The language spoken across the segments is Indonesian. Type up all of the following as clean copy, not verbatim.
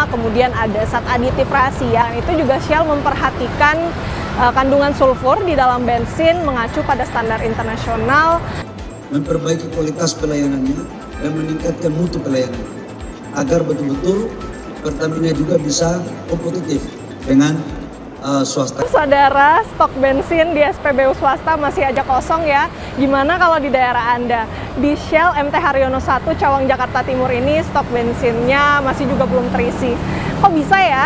kemudian ada zat aditif rahasia. Itu juga Shell memperhatikan kandungan sulfur di dalam bensin mengacu pada standar internasional. Memperbaiki kualitas pelayanannya dan meningkatkan mutu pelayanannya agar betul-betul Pertamina juga bisa kompetitif dengan swasta. Saudara, stok bensin di SPBU swasta masih aja kosong ya. Gimana kalau di daerah Anda? Di Shell MT Haryono 1 Cawang Jakarta Timur ini stok bensinnya masih juga belum terisi. Kok bisa ya?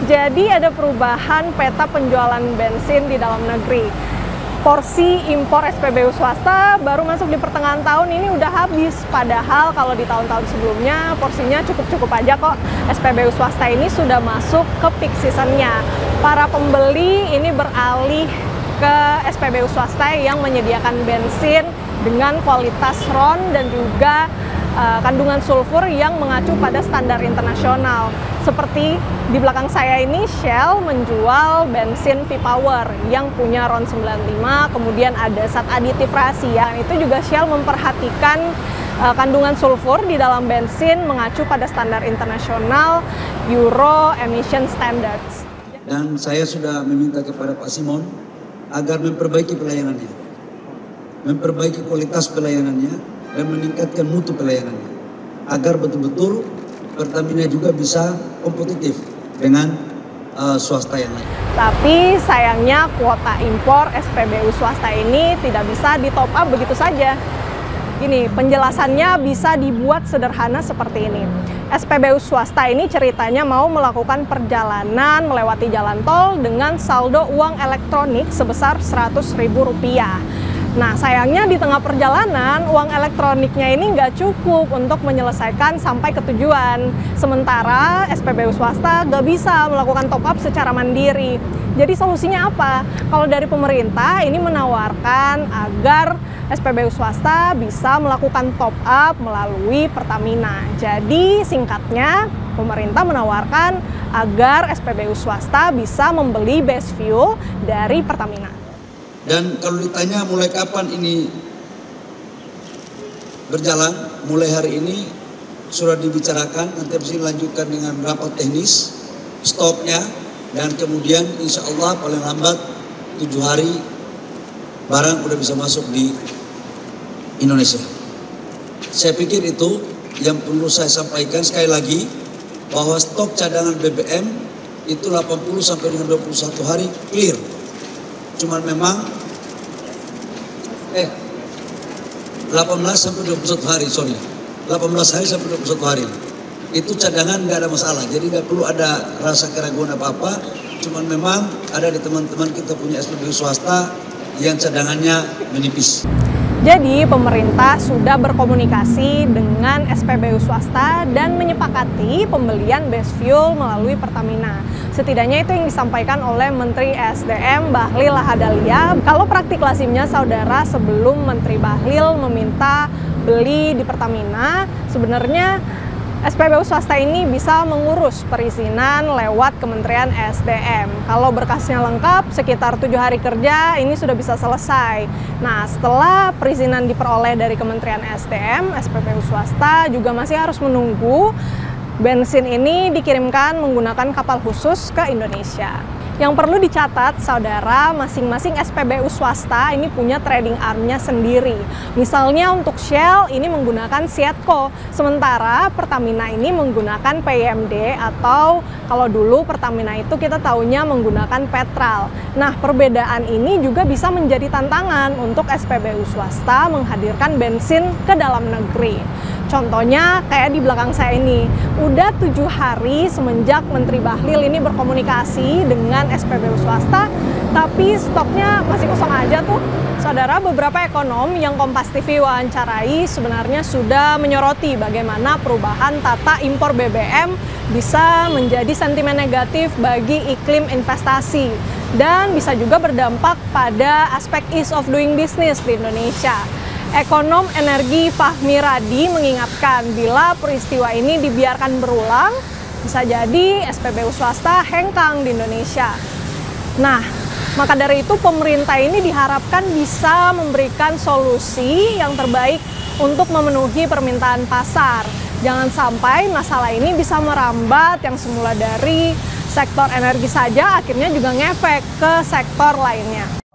Jadi ada perubahan peta penjualan bensin di dalam negeri. Porsi impor SPBU swasta baru masuk di pertengahan tahun ini udah habis. Padahal kalau di tahun-tahun sebelumnya porsinya cukup-cukup aja kok. SPBU swasta ini sudah masuk ke peak seasonnya. Para pembeli ini beralih ke SPBU swasta yang menyediakan bensin dengan kualitas RON dan juga kandungan sulfur yang mengacu pada standar internasional. Seperti di belakang saya ini, Shell menjual bensin V-Power yang punya RON 95, kemudian ada zat aditif rahasia. Itu juga Shell memperhatikan kandungan sulfur di dalam bensin mengacu pada standar internasional Euro Emission Standards. Dan saya sudah meminta kepada Pak Simon agar memperbaiki pelayanannya, memperbaiki kualitas pelayanannya, dan meningkatkan mutu pelayanannya agar betul-betul Pertamina juga bisa kompetitif dengan swasta yang lain. Tapi sayangnya kuota impor SPBU swasta ini tidak bisa di top up begitu saja. Gini, penjelasannya bisa dibuat sederhana seperti ini. SPBU swasta ini ceritanya mau melakukan perjalanan melewati jalan tol dengan saldo uang elektronik sebesar Rp100.000. Nah, sayangnya di tengah perjalanan, uang elektroniknya ini nggak cukup untuk menyelesaikan sampai ke tujuan. Sementara SPBU swasta nggak bisa melakukan top up secara mandiri. Jadi solusinya apa? Kalau dari pemerintah ini menawarkan agar SPBU swasta bisa melakukan top up melalui Pertamina. Jadi singkatnya, pemerintah menawarkan agar SPBU swasta bisa membeli base fuel dari Pertamina. Dan kalau ditanya mulai kapan ini berjalan, mulai hari ini sudah dibicarakan, nanti bisa dilanjutkan dengan rapat teknis, stopnya, dan kemudian insya Allah paling lambat 7 hari barang udah bisa masuk di Indonesia. Saya pikir itu yang perlu saya sampaikan sekali lagi, bahwa stok cadangan BBM itu 80 sampai dengan 21 hari clear. Cuman memang 18 sampai 21 hari, 18 hari sampai 21 hari. Itu cadangan nggak ada masalah, jadi nggak perlu ada rasa keraguan apa-apa. Cuman memang ada di teman-teman kita punya SPBU swasta yang cadangannya menipis. Jadi pemerintah sudah berkomunikasi dengan SPBU swasta dan menyepakati pembelian base fuel melalui Pertamina. Setidaknya itu yang disampaikan oleh Menteri SDM Bahlil Lahadalia. Kalau praktik lazimnya saudara, sebelum Menteri Bahlil meminta beli di Pertamina, sebenarnya SPBU swasta ini bisa mengurus perizinan lewat Kementerian SDM. Kalau berkasnya lengkap, sekitar 7 hari kerja ini sudah bisa selesai. Nah, setelah perizinan diperoleh dari Kementerian SDM, SPBU swasta juga masih harus menunggu bensin ini dikirimkan menggunakan kapal khusus ke Indonesia. Yang perlu dicatat, saudara, masing-masing SPBU swasta ini punya trading arm-nya sendiri. Misalnya untuk Shell ini menggunakan Sietco, sementara Pertamina ini menggunakan PMD atau kalau dulu Pertamina itu kita taunya menggunakan Petral. Nah, perbedaan ini juga bisa menjadi tantangan untuk SPBU swasta menghadirkan bensin ke dalam negeri. Contohnya kayak di belakang saya ini, udah 7 hari semenjak Menteri Bahlil ini berkomunikasi dengan SPBU swasta, tapi stoknya masih kosong aja tuh. Saudara, beberapa ekonom yang Kompas TV wawancarai sebenarnya sudah menyoroti bagaimana perubahan tata impor BBM bisa menjadi sentimen negatif bagi iklim investasi dan bisa juga berdampak pada aspek ease of doing business di Indonesia. Ekonom energi Fahmi Radi mengingatkan bila peristiwa ini dibiarkan berulang, bisa jadi SPBU swasta hengkang di Indonesia. Nah, maka dari itu pemerintah ini diharapkan bisa memberikan solusi yang terbaik untuk memenuhi permintaan pasar. Jangan sampai masalah ini bisa merambat yang semula dari sektor energi saja akhirnya juga ngefek ke sektor lainnya.